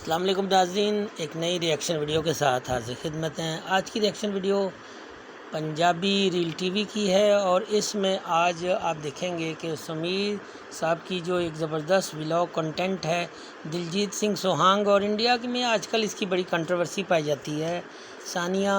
अस्सलाम वालेकुम नाज़रीन, एक नई रिएक्शन वीडियो के साथ हाज़िर खिदमत हैं। आज की reaction video Punjabi reel TV की है और इसमें आज आप देखेंगे कि समीर साहब की जो एक ज़बरदस्त व्लॉग कंटेंट है दिलजीत सिंह सोहांग, और इंडिया में आजकल इसकी बड़ी कंट्रोवर्सी पाई जाती है सानिया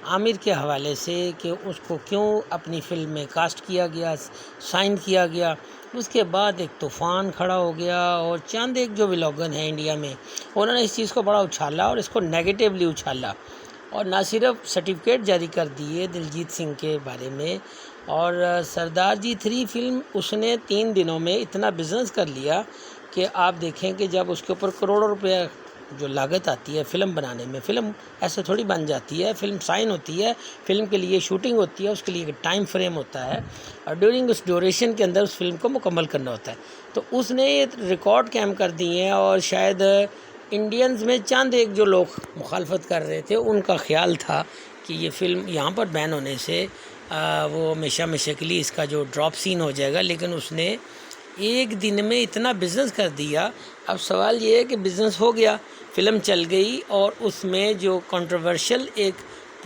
आमिर के हवाले से कि उसको क्यों अपनी फ़िल्म में कास्ट किया गया, साइन किया गया। उसके बाद एक तूफ़ान खड़ा हो गया और चंद एक जो व्लॉगर हैं इंडिया में, उन्होंने इस चीज़ को बड़ा उछाला और इसको नेगेटिवली उछाला और ना सिर्फ सर्टिफिकेट जारी कर दिए दिलजीत सिंह के बारे में। और सरदार जी 3 फिल्म उसने 3 दिनों में इतना बिज़नेस कर लिया कि आप देखें कि जब उसके ऊपर करोड़ों रुपए जो लागत आती है फ़िल्म बनाने में, फ़िल्म ऐसे थोड़ी बन जाती है, फ़िल्म साइन होती है, फ़िल्म के लिए शूटिंग होती है, उसके लिए एक टाइम फ्रेम होता है और ड्यूरिंग उस ड्यूरेशन के अंदर उस फिल्म को मुकम्मल करना होता है। तो उसने ये रिकॉर्ड कायम कर दिए हैं और शायद इंडियंस में चंद एक जो लोग मुखालफत कर रहे थे उनका ख्याल था कि ये फ़िल्म यहाँ पर बैन होने से वो हमेशा के लिए इसका जो ड्रॉप सीन हो जाएगा, लेकिन उसने एक दिन में इतना बिज़नेस कर दिया। अब सवाल ये है कि बिज़नेस हो गया, फ़िल्म चल गई और उसमें जो कंट्रोवर्शियल एक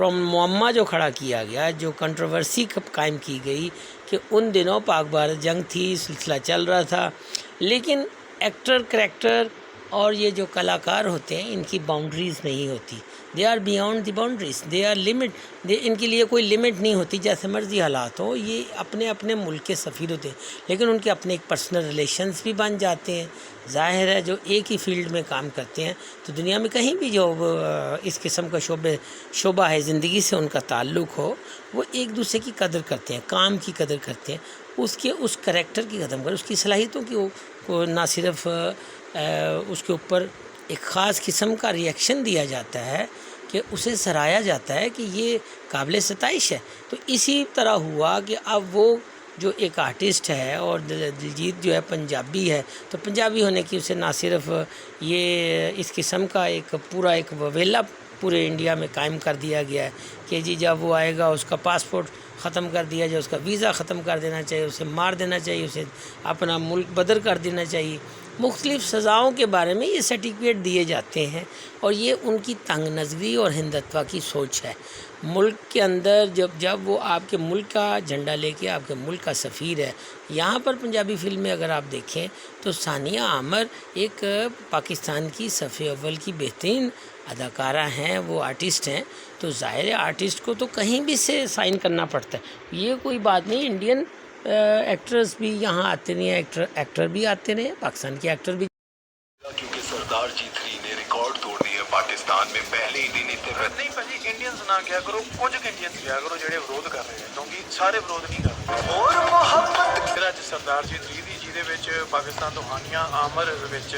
मुअम्मा जो खड़ा किया गया, जो कंट्रोवर्सी कायम की गई कि उन दिनों पाक भारत जंग थी, सिलसिला चल रहा था, लेकिन एक्टर करैक्टर और ये जो कलाकार होते हैं इनकी बाउंड्रीज़ नहीं होती, they are beyond the boundaries, they are limit, इनके लिए कोई लिमिट नहीं होती, जैसे मर्जी हालात हो। ये अपने अपने मुल्क के सफ़ीर होते हैं, लेकिन उनके अपने एक पर्सनल रिलेशंस भी बन जाते हैं। ज़ाहिर है जो एक ही फील्ड में काम करते हैं तो दुनिया में कहीं भी जो इस किस्म का शोबा है ज़िंदगी से उनका ताल्लुक़ हो, वो एक दूसरे की कदर करते हैं, काम की कदर करते हैं, उसके उस करैक्टर की कदर कर, उसकी सलाहियतों की को ना सिर्फ उसके ऊपर एक ख़ास किस्म का रिएक्शन दिया जाता है कि उसे सराहा जाता है कि ये काबिल सताइश है। तो इसी तरह हुआ कि अब वो जो एक आर्टिस्ट है और दिलजीत जो है पंजाबी है, तो पंजाबी होने की उसे ना सिर्फ ये इस किस्म का एक पूरा एक ववेला पूरे इंडिया में कायम कर दिया गया है कि जी जब वो आएगा उसका पासपोर्ट ख़त्म कर दिया जाए, उसका वीज़ा ख़त्म कर देना चाहिए, उसे मार देना चाहिए, उसे अपना मुल्क बदर कर देना चाहिए। मुख्तलिफ़ सज़ाओं के बारे में ये सर्टिफिकेट दिए जाते हैं और ये उनकी तंग नज़री और हिंदुत्व की सोच है। मुल्क के अंदर जब वो आपके मुल्क का झंडा लेके आपके मुल्क का सफ़ीर है। यहाँ पर पंजाबी फ़िल्में अगर आप देखें तो सानिया आमिर एक पाकिस्तान की सफ़े अव्वल की बेहतरीन अदाकारा हैं, वो आर्टिस्ट हैं, तो ज़ाहिर है आर्टिस्ट को तो कहीं भी से साइन करना पड़ता है। ये कोई बात नहीं, इंडियन एक्टर्स भी यहाँ आते नहीं, एक्टर भी आते रहे, पाकिस्तान के एक्टर भी। क्योंकि सरदार जी 3 ने रिकॉर्ड तोड़ दिया पाकिस्तान में पहले ही दिन इतने नहीं भाजी इंडियंस ना क्या करो, कुछ इंडियंस क्या करो ਜਿਹੜੇ ਵਿਰੋਧ ਕਰ ਰਹੇ ਨੇ, ਕਿਉਂਕਿ ਸਾਰੇ ਵਿਰੋਧ ਨਹੀਂ ਕਰਦੇ। और मोहब्बत ਜਿਹੜਾ सरदार जी 3 ਦੀ ਜਿਹਦੇ ਵਿੱਚ ਪਾਕਿਸਤਾਨ ਤੋਂ ਹਾਨੀਆ ਆਮਰ ਵਿੱਚ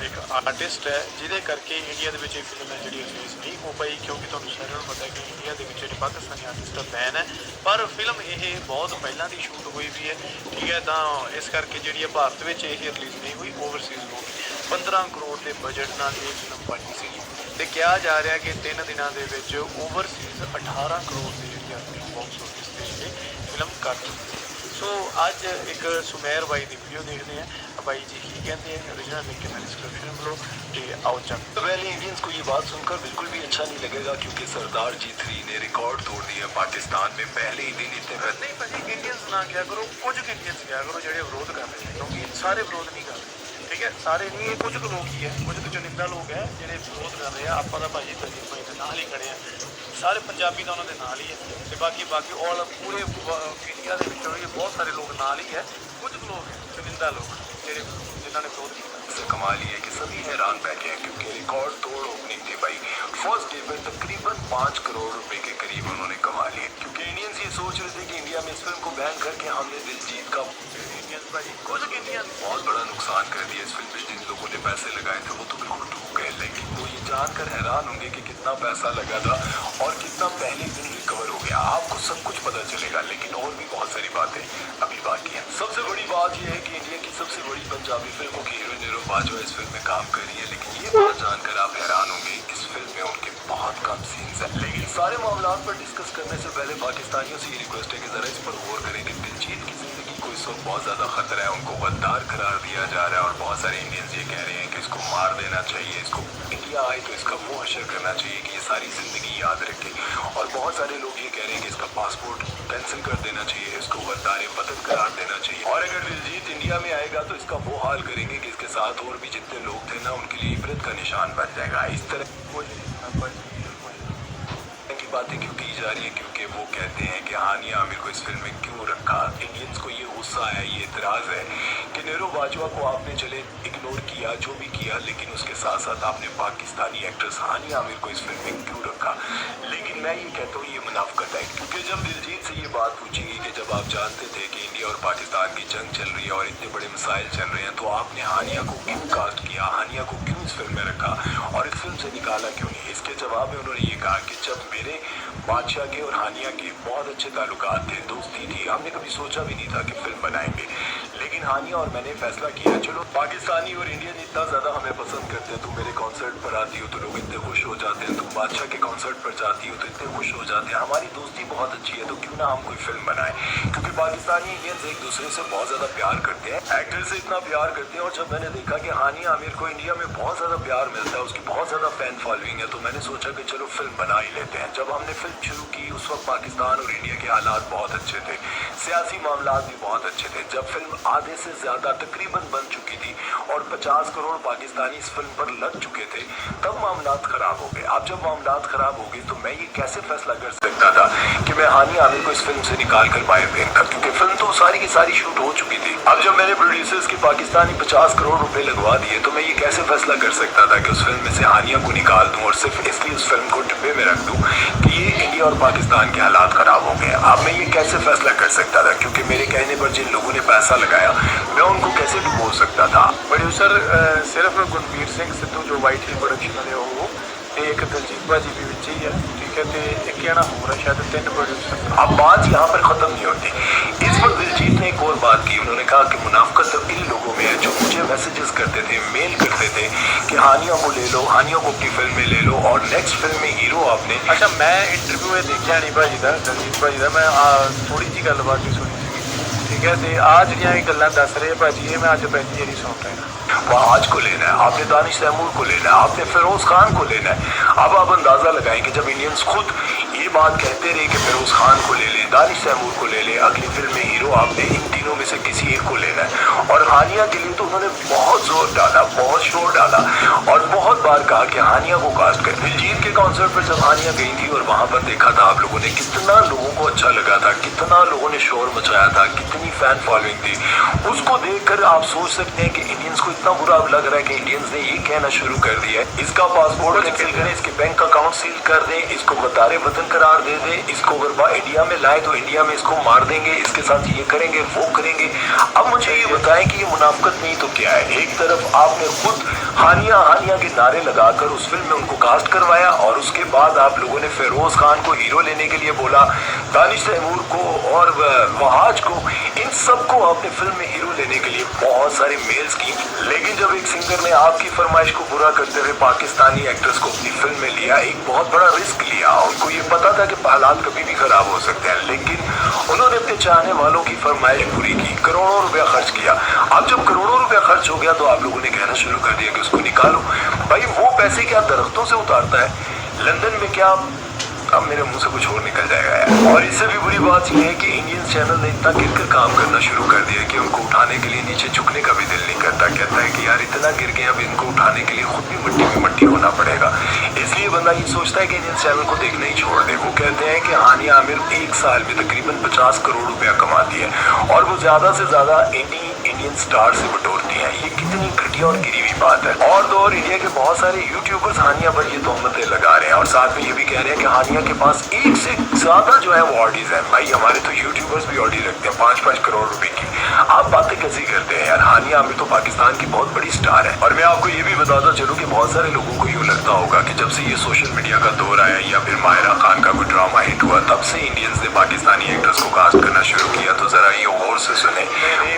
ਇੱਕ ਆਰਟਿਸਟ ਹੈ, ਜਿਹਦੇ ਕਰਕੇ ਇੰਡੀਆ ਦੇ ਵਿੱਚ ਇਹ ਫਿਲਮ ਹੈ ਜਿਹੜੀ ਰਿਲੀਜ਼ ਨਹੀਂ ਹੋ ਪਾਈ, ਕਿਉਂਕਿ ਤੁਹਾਨੂੰ ਸਾਰਿਆਂ ਨੂੰ ਪਤਾ ਹੈ ਕਿ ਇੰਡੀਆ ਦੇ ਵਿੱਚ ਜਿਹੜੇ ਪਾਕਿਸਤਾਨੀ ਆਰਟਿਸਟ ਬੈਨ ਹੈ, ਪਰ ਫਿਲਮ ਇਹ ਬਹੁਤ ਪਹਿਲਾਂ ਦੀ ਸ਼ੂਟ ਹੋਈ ਵੀ ਹੈ, ਠੀਕ ਹੈ, ਤਾਂ ਇਸ ਕਰਕੇ ਜਿਹੜੀ ਹੈ ਭਾਰਤ ਵਿੱਚ ਇਹ ਰਿਲੀਜ਼ ਨਹੀਂ ਹੋਈ, ਓਵਰਸੀਜ਼ ਹੋ ਗਈ। 15 ਕਰੋੜ ਦੇ ਬਜਟ ਨਾਲ ਇਹ ਫਿਲਮ ਬਣੀ ਸੀ ਤੇ ਕਿਹਾ ਜਾ ਰਿਹਾ ਕਿ 3 ਦਿਨਾਂ ਦੇ ਵਿੱਚ ਓਵਰਸੀਜ਼ 18 ਕਰੋੜ ਦੀ ਜਿਹੜੀ ਆਪਣੀ ਬਾਕਸ ਆਫਿਸ ਤੇ ਇਹ ਫਿਲਮ ਕਰ ਚੁੱਕੀ ਸੀ। ਸੋ ਅੱਜ ਇੱਕ ਸੁਮੇਰ ਬਾਈ ਦੀ ਵੀਡੀਓ ਦੇਖਦੇ हैं, भाई जी की कहते हैं, ओरिजिनल लिंक में डिस्क्रिप्शन में लो कि आओ चल। पहले इंडियंस को ये बात सुनकर बिल्कुल भी अच्छा नहीं लगेगा क्योंकि सरदार जी 3 ने रिकॉर्ड तोड़ दिया पाकिस्तान में पहले ही दिन इतने नहीं भाजी इंडियंस ना क्या करो, कुछ इंडियंस क्या करो ਜਿਹੜੇ ਵਿਰੋਧ ਕਰ ਰਹੇ ਨੇ, ਕਿਉਂਕਿ ਸਾਰੇ ਵਿਰੋਧ ਨਹੀਂ ਕਰ ਰਹੇ, ठीक है, सारे नहीं, कुछ तो लोग ही है, कुछ तो चुनिंदा लोग है ਜਿਹੜੇ ਵਿਰੋਧ ਕਰ ਰਹੇ ਆ। ਆਪਾਂ ਤਾਂ ਭਾਜੀ ਦਲਜੀਤ ਭਾਈ ਦੇ ਨਾਲ ਹੀ ਖੜੇ ਆ, ਸਾਰੇ ਪੰਜਾਬੀ ਤਾਂ ਉਹਨਾਂ ਦੇ ਨਾਲ ਹੀ ਹੈ ਤੇ ਬਾਕੀ ਆਲ ਪੂਰੇ ਇੰਡੀਆ ਦੇ ਵਿੱਚੋਂ ਵੀ ਬਹੁਤ ਸਾਰੇ ਲੋਕ ਨਾਲ ਹੀ ਹੈ, कुछ तो लोग है चुनिंदा लोग जिन्होंने विरोध किया। कमाल ये है कि सभी हैरान बैठे हैं क्योंकि रिकॉर्ड तोड़ ओपनिंग थी भाई, फर्स्ट डे पर तकरीबन 5 करोड़ रुपए के करीब उन्होंने कमा लिए, क्योंकि इंडियंस ये सोच रहे थे कि इंडिया में इस फिल्म को बैन करके हमने दिलजीत का कुछ इंडियन बहुत बड़ा नुकसान कर दिया। इस फिल्म में जिन लोगों ने पैसे लगाए थे वो तो बिल्कुल डूब गए, लेकिन वो ये जानकर हैरान होंगे कि कितना पैसा लगा था और कितना पहले दिन रिकवर हो गया। आपको सब कुछ पता चलेगा, लेकिन और भी बहुत सारी बातें अभी बाकी हैं। सबसे बड़ी बात यह है कि इंडिया की सबसे बड़ी पंजाबी फिल्मों की हीरोइन निरूपा बाजवा इस फिल्म में काम कर रही है, लेकिन ये बात जानकर आप हैरान होंगे, इस फिल्म में उनके बहुत कम सीन्स हैं। लेकिन सारे मामलों पर डिस्कस करने से पहले पाकिस्तानियों से ये रिक्वेस्ट है कि जरा इस पर गौर करें कि दिलजीत की जिंदगी को इस इस वक्त बहुत ज़्यादा खतरा है, उनको गद्दार करार दिया जा रहा है। और बहुत सारे इंडियंस ये कह रहे हैं कि इसको मार देना चाहिए, इसको इंडिया आए तो इसका मुँह हशर करना चाहिए कि ये सारी ज़िंदगी याद रखे। और बहुत सारे लोग ये कह रहे हैं कि इसका पासपोर्ट कैंसिल कर देना चाहिए, इसको गद्दार वतन करार देना चाहिए। और अगर दिलजीत इंडिया में आएगा तो इसका वो हाल करेंगे कि इसके साथ और भी जितने लोग थे ना, उनके लिए इबरत का निशान बन जाएगा। इस तरह की बातें क्यों की जा रही है, क्योंकि वो कहते हैं कि हानिया आमिर को इस फिल्म में क्यों रखा। इंडियंस को ये गुस्सा है, ये इतराज़ है कि नीरू बाजवा को आपने चले इग्नोर किया, जो भी किया, लेकिन उसके साथ साथ आपने पाकिस्तानी एक्ट्रेस हानिया आमिर को इस फिल्म में क्यों रखा। लेकिन मैं ये कहता हूँ ये मुनाफिकत है, क्योंकि जब दिलजीत से ये बात पूछी गई कि जब आप जानते थे कि इंडिया और पाकिस्तान की जंग चल रही है और इतने बड़े मसाइल चल रहे हैं, तो आपने हानिया को क्यों कास्ट किया, हानिया को क्यों इस फिल्म में रखा और इस फिल्म से निकाला क्यों नहीं। इसके जवाब में उन्होंने ये कहा कि जब मेरे बादशाह के और हानिया के बहुत अच्छे ताल्लुकात थे, दोस्ती थी, हमने कभी सोचा भी नहीं था कि फिल्म बनाएंगे, लेकिन हानिया और मैंने फैसला किया चलो पाकिस्तानी और इंडियन इतना ज़्यादा हमें पसंद करते हैं, तुम मेरे कॉन्सर्ट पर आती हो तो लोग इतने खुश हो जाते हैं, तुम बादशाह के कॉन्सर्ट पर जाती हो तो इतने खुश हो जाते हैं, हमारी दोस्ती बहुत अच्छी है, तो क्यों ना हम कोई फिल्म बनाएं। क्योंकि पाकिस्तानी इंडियंस एक दूसरे से बहुत ज़्यादा प्यार करते हैं, एक्टर से इतना प्यार करते हैं। और जब मैंने देखा कि हानिया आमिर को इंडिया में बहुत ज़्यादा प्यार मिलता है, उसकी बहुत ज़्यादा फैन फॉलोइंग है, तो मैंने सोचा कि चलो फिल्म बना ही लेते हैं। जब हमने फिल्म शुरू की उस वक्त पाकिस्तान और इंडिया के हालात बहुत अच्छे थे, सियासी मामला भी बहुत अच्छे थे। जब फिल्म आधे से ज़्यादा तकरीबन बन चुकी थी और 50 करोड़ पाकिस्तानी इस फिल्म पर लग चुके थे, तब मामलात ख़राब हो गए। अब जब मामलात ख़राब हो गए तो मैं ये कैसे फैसला कर सकता था कि मैं हानिया आमिर को इस फिल्म से निकाल कर बाहर फेंकता, क्योंकि फिल्म तो सारी की सारी शूट हो चुकी थी। अब जब मैंने प्रोड्यूसर्स के पाकिस्तानी 50 करोड़ रुपए लगवा दिए, तो मैं ये कैसे फैसला कर सकता था कि उस फिल्म में से हानिया को निकाल दूं और सिर्फ इसलिए उस फिल्म को डिब्बे में रख दूं कि ये इंडिया और पाकिस्तान के हालात ख़राब हो गए। अब मैं ये कैसे फैसला कर सकता था, क्योंकि मेरे कहने पर जिन लोगों ने पैसा लगाया मैं उनको कैसे डुबो सकता था। प्रोड्यूसर सिर्फ गुरबीर सिंह सिद्धू जो वाइट हिल प्रोडक्शन वाले हो, एक दिलजीत भाजी भी विच ही है, ठीक है, तो एक कहना हो रहा शायद 3 प्रोड्यूसर। अब बात यहाँ पर ख़त्म नहीं होती। इस वक्त दिलजीत ने एक और बात की, उन्होंने कहा कि मुनाफिकत तो इन लोगों में है जो मुझे मैसेजेस करते थे, मेल करते थे कि हानिया को ले लो, हानिया को अपनी फिल्म में ले लो और नेक्स्ट फिल्म में हीरो आपने। अच्छा, मैं इंटरव्यू देखा नहीं भाजी का, दिलजीत भाजी का, मैं थोड़ी जी गलबात भी सुनी थी, ठीक है, तो आज जी गल्लां दस रहे भाजी, ये मैं अज पहली बारी सुन रहा। वहाज को लेना है आपने, दानिश तैमूर को लेना है आपने, फिरोज खान को लेना है। अब आप अंदाजा लगाएं कि जब इंडियंस खुद ये बात कहते रहे कि फिरोज खान को ले लें, दानिश तैमूर को ले लें, अगली फिल्म में हीरो आपने इन तीनों में से किसी एक को लेना है। और हानिया के लिए तो उन्होंने बहुत जोर डाला, बहुत शोर डाला और बहुत बार कहा कि हानिया को कास्ट कर। दिलजीत के कॉन्सर्ट पर जब हानिया गई थी और वहां पर देखा था आप लोगों ने, कितना लोगों को अच्छा लगा था, कितना लोगों ने शोर मचाया था, कितनी फैन फॉलोइंग थी, उसको देखकर आप सोच सकते हैं कि इंडियंस को इतना बुरा लग रहा है कि इंडियंस ने ये कहना शुरू कर दिया है इसका पासपोर्ट कैंसिल करें, इसके बैंक अकाउंट सील कर दें, इसको गद्दार वतन करार दे दें, इसको अगर इंडिया में लाए तो इंडिया में इसको मार देंगे, इसके साथ ये करेंगे वो करेंगे। अब मुझे ये बताएं कि ये मुनाफिकत नहीं तो क्या है। एक तरफ आपने खुद हानिया हानिया के नारे लगाकर उस फिल्म में उनको कास्ट करवाया और उसके बाद आप लोगों ने फिरोज खान को हीरो लेने के लिए बोला, दानिश तैमूर को और वहाज को, इन सबको आपने फिल्म में हीरो लेने के लिए बहुत सारे मेल्स की। लेकिन जब एक सिंगर ने आपकी फरमाइश को पूरा करते हुए पाकिस्तानी एक्ट्रेस को अपनी फिल्म में लिया, एक बहुत बड़ा रिस्क लिया, उनको ये पता था कि हालात कभी भी खराब हो सकते हैं, लेकिन उन्होंने अपने चाहने वालों की फरमाइश पूरी की, करोड़ों रुपया खर्च किया। अब जब करोड़ों रुपया खर्च हो गया तो आप लोगों ने कहना शुरू कर दिया कि उसको निकालो। भाई वो पैसे क्या दरख्तों से उतारता है? लंदन में क्या, अब मेरे मुंह से कुछ और निकल जाएगा यार। और इससे भी बुरी बात यह है कि इंडियन चैनल ने इतना गिर कर काम करना शुरू कर दिया कि उनको उठाने के लिए नीचे झुकने का भी दिल नहीं करता। कहता है कि यार इतना गिर गए, अब इनको उठाने के लिए खुद भी मिट्टी में मट्टी होना पड़ेगा। इसलिए बंदा ये सोचता है कि इंडियन चैनल को देखना ही छोड़ दे। वो कहते हैं कि हानिया आमिर एक साल में तकरीबन 50 करोड़ रुपया कमाती है और वो ज़्यादा से ज़्यादा इंडियन स्टार से बटोरती है। ये कितनी घटिया और गिरी हुई बात है। और तो और इंडिया के बहुत सारे यूट्यूबर्स हानिया पर ये तोहमतें लगा रहे हैं और साथ में ये भी कह रहे हैं कि हानिया के पास एक से ज़्यादा जो है वो ऑडीज है। भाई हमारे तो यूट्यूबर्स भी ऑडी रखते हैं 5-5 करोड़ रुपए की। आप बातें कैसी करते हैं यार? हानिया आमिर तो पाकिस्तान की बहुत बड़ी स्टार है। और मैं आपको ये भी बताता चलूँ कि बहुत सारे लोगों को यूँ लगता होगा कि जब से ये सोशल मीडिया का दौर आया या फिर माहिरा खान का कोई ड्रामा हिट हुआ, तब से इंडियंस ने पाकिस्तानी एक्टर्स को कास्ट करना शुरू किया। तो ज़रा ये गौर से सुने,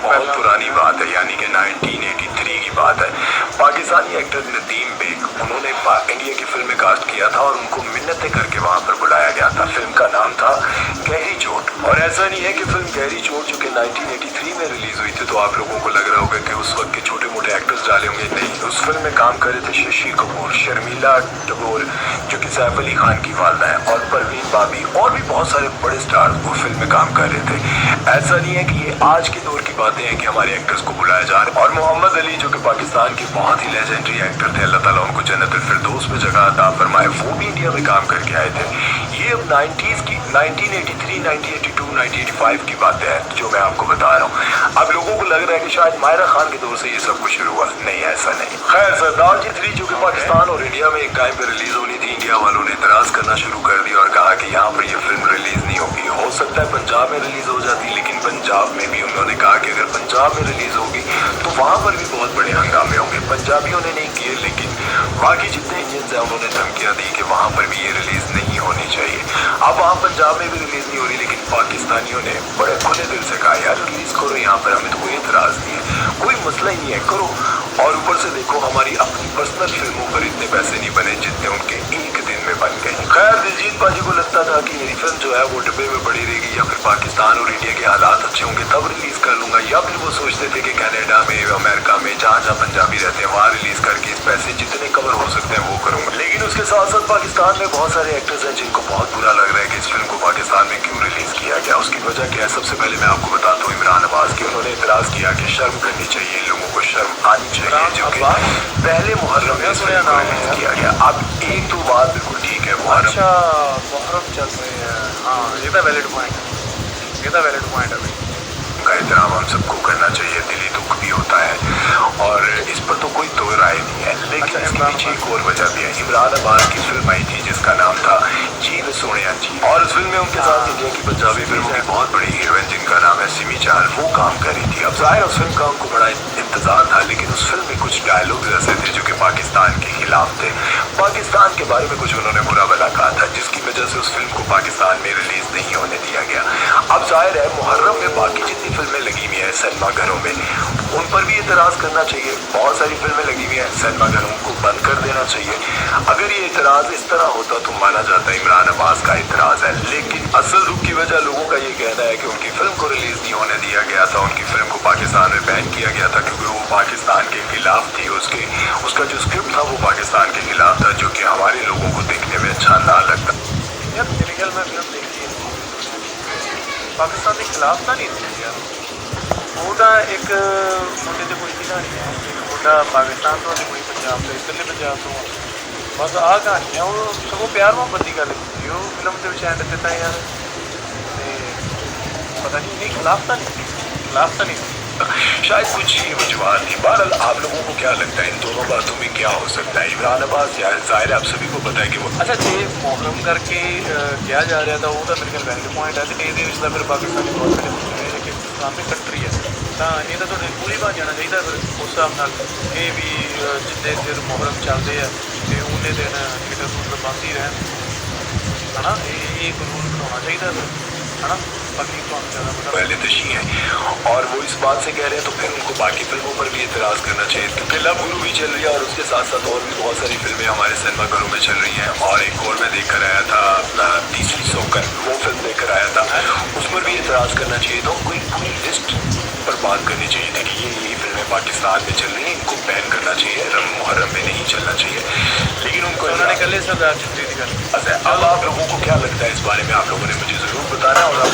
बहुत पुरानी बात है, यानी कि 1983 की बात है। पाकिस्तानी एक्टर नदीम बेग, उन्होंने इंडिया की फिल्म में कास्ट किया था और उनको मिन्नतें करके वहां पर बुलाया गया था। फिल्म का नाम था गहरी चोट। और ऐसा नहीं है कि फिल्म गहरी चोट जो कि 1983 में रिलीज हुई थी तो आप लोगों को लग रहा होगा कि उस वक्त के छोटे मोटे एक्टर्स डाले होंगे। नहीं, उस फिल्म में काम कर रहे थे शशि कपूर, शर्मिला टैगोर जो कि सैफ अली खान की वालदा है, और परवीन बाबी, और भी बहुत सारे बड़े स्टार वो फिल्म में काम कर रहे थे। ऐसा नहीं है कि ये आज के दौर की बातें हैं कि हमारे एक्टर्स को बुलाया जा रहा है। और मोहम्मद अली जो कि पाकिस्तान के बहुत ही लेजेंडरी एक्टर थे, अल्लाह ताला उनको जन्नतुल फिरदौस में जगह अता फरमाए, वो भी इंडिया में काम करके आए थे। ये अब 90s की 1983, 1982, 1985 की बातें हैं जो मैं आपको बता रहा हूँ। अब लोगों को लग रहा है कि शायद मायरा खान के दौर से ये सब कुछ शुरू हुआ। नहीं, ऐसा नहीं। खैर, सरदार जी 3 जो कि पाकिस्तान और इंडिया में एक टाइम पे रिलीज होनी थी, इंडिया वालों ने इतराज करना शुरू कर दिया और कहा कि यहाँ पर ये फिल्म रिलीज नहीं होगी। हो सकता है पंजाब में रिलीज हो जाती, लेकिन पंजाब में भी उन्होंने कहा कि अगर पंजाब में रिलीज होगी तो वहाँ पर भी बहुत बड़े हंगामे होंगे। पंजाबियों ने नहीं किए, लेकिन बाकी जितने इंडियंस हैं उन्होंने धमकियाँ दी कि वहाँ पर भी ये रिलीज नहीं होनी चाहिए। अब वहाँ पंजाब में भी रिलीज नहीं हो रही, लेकिन पाकिस्तानियों ने बड़े खुले दिल से कहा यार रिलीज करो यहाँ पर, हमें तो कोई एतराज नहीं है, कोई मसला ही नहीं है, करो। और ऊपर से देखो हमारी अपनी पर्सनल फिल्मों पर इतने पैसे नहीं बने जितने उनके एक दिन में बन गए। खैर, दिलजीत बाजी को लगता था कि मेरी फिल्म जो है वो डिब्बे में पड़ी रहेगी, या फिर पाकिस्तान और इंडिया के हालात अच्छे होंगे तब रिलीज कर लूंगा, या फिर वो सोचते थे कि कनाडा में, अमेरिका में, जहाँ जहाँ पंजाबी रहते हैं वहाँ रिलीज करके इस पैसे जितने कवर हो सकते हैं वो करूंगा। लेकिन उसके साथ साथ पाकिस्तान में बहुत सारे एक्टर्स हैं जिनको बहुत बुरा लग रहा है कि इस फिल्म को पाकिस्तान में क्यों रिलीज किया गया। उसकी वजह क्या है? सबसे पहले मैं आपको बताता हूँ इमरान अब्बास की। उन्होंने इतराज किया कि शर्म करनी चाहिए, लोगों को शर्म आनी चाहिए, जो कि पहले मुहर्रम में रिलीज किया गया। अब एक तो बात बिल्कुल ठीक है, मुहर्रम चल रहे हैं, हाँ ये तो वैलिड पॉइंट है, ये तो वैलिड पॉइंट है भाई। का एहतराम हम सबको करना चाहिए, दिली दुख भी होता है और इस पर तो कोई दो राय नहीं है। लेकिन इसके पीछे एक और वजह भी है। इमरान अब्बास की फिल्म आई थी जिसका नाम था जीव सोनिया जी, और उस फिल्म में उनके साथ इंडिया की पंजाबी फिल्मों की बहुत बड़ी हीरोइन जिनका नाम है सिमी चाहल, वो काम कर रही थी। अब जाहिर उस फिल्म का उनको बड़ा इंतजार था, लेकिन उस फिल्म में कुछ डायलॉग्स ऐसे थे जो कि पाकिस्तान के खिलाफ थे। पाकिस्तान के बारे में कुछ उन्होंने बुरा भला कहा था, जिसकी वजह से उस फिल्म को पाकिस्तान में रिलीज नहीं होने दिया गया। अब जाहिर है मुहर्रम में बाकी जितनी फिल्में लगी हुई हैं सिनेमा घरों में, उन पर भी एतराज करना चाहिए। बहुत सारी फिल्में लगी हुई हैं, सिनेमा घरों को बंद कर देना चाहिए। अगर ये एतराज इस तरह होता तो माना जाता है इमरान अब्बास का एतराज है, लेकिन असल रुख की वजह लोगों का ये कहना है कि उनकी फिल्म को रिलीज नहीं होने दिया गया था, उनकी फिल्म को पाकिस्तान में बैन किया गया था क्योंकि वो पाकिस्तान के खिलाफ थी। उसका जो स्क्रिप्ट था वो पाकिस्तान के खिलाफ था, जो कि हमारे लोगों को देखने में अच्छा ना लगता। यार मेरे ख्याल में फिल्म देखी है, पाकिस्तान के खिलाफ था नहीं थी यार। ਉਹਦਾ ਇੱਕ ਮੁੰਡੇ ਦੀ ਕੋਈ ਕਹਾਣੀ ਹੈ, ਇੱਕ ਮੁੰਡਾ ਪਾਕਿਸਤਾਨ ਤੋਂ ਕੋਈ ਪੰਜਾਬ ਤੋਂ, ਇੱਧਰਲੇ ਪੰਜਾਬ ਤੋਂ, ਬਸ ਆਹ ਕਹਾਣੀ ਆ। ਉਹ ਸਗੋਂ ਪਿਆਰ ਮੁਹੱਬਤ ਦੀ ਗੱਲ ਕੀਤੀ ਉਹ ਫਿਲਮ ਦੇ ਵਿੱਚ ਐਂਡ ਤੇ ਤਾਂ ਯਾਰ, ਤੇ पता नहीं खिलाफ था नहीं शायद कुछ ही वजूहत थी। बहरहाल आप लोगों को क्या लगता है इन दोनों बातों में क्या हो सकता है? इमरान अब्बास जाहिर है आप सभी को पता है कि वो अच्छा जे मुहर्रम करके किया जा रहा था, वो तो मेरे ख्याल वैलिड पॉइंट है। तो ये फिर पाकिस्तानी बहुत सारे कि इस्लामिक कंट्री है तो ये तो पूरी बात जाना चाहिए। फिर उस हिसाब से ये भी जिन्ने दिन मुहर्रम चलते हैं तो उन्ने दिन थिएटर थूटर बंद ही रहन, है ना। ये कानून बनाना चाहिए फिर, है ना। बाकी तो ज़्यादा पता पहले तशी हैं और वो इस बात से कह रहे हैं तो फिर उनको बाकी फिल्मों पर भी एतराज़ करना चाहिए, क्योंकि लव गुरु भी चल रही है और उसके साथ साथ और भी बहुत सारी फिल्में हमारे सिनेमा घरों में चल रही हैं। और एक और मैं देख कर आया था तीसरी सौकन, वो फिल्म देख कर आया था, उस पर भी एतराज़ करना चाहिए। तो कोई पूरी लिस्ट पर बात करनी चाहिए थी कि ये फिल्में पाकिस्तान में चल रही हैं, इनको बैन करना चाहिए, मुहर्रम में नहीं चलना चाहिए। लेकिन उनको उन्होंने कल सरदार जी अच्छा, अब आप लोगों को क्या लगता है इस बारे में? आप लोगों ने मुझे ज़रूर बताना और आप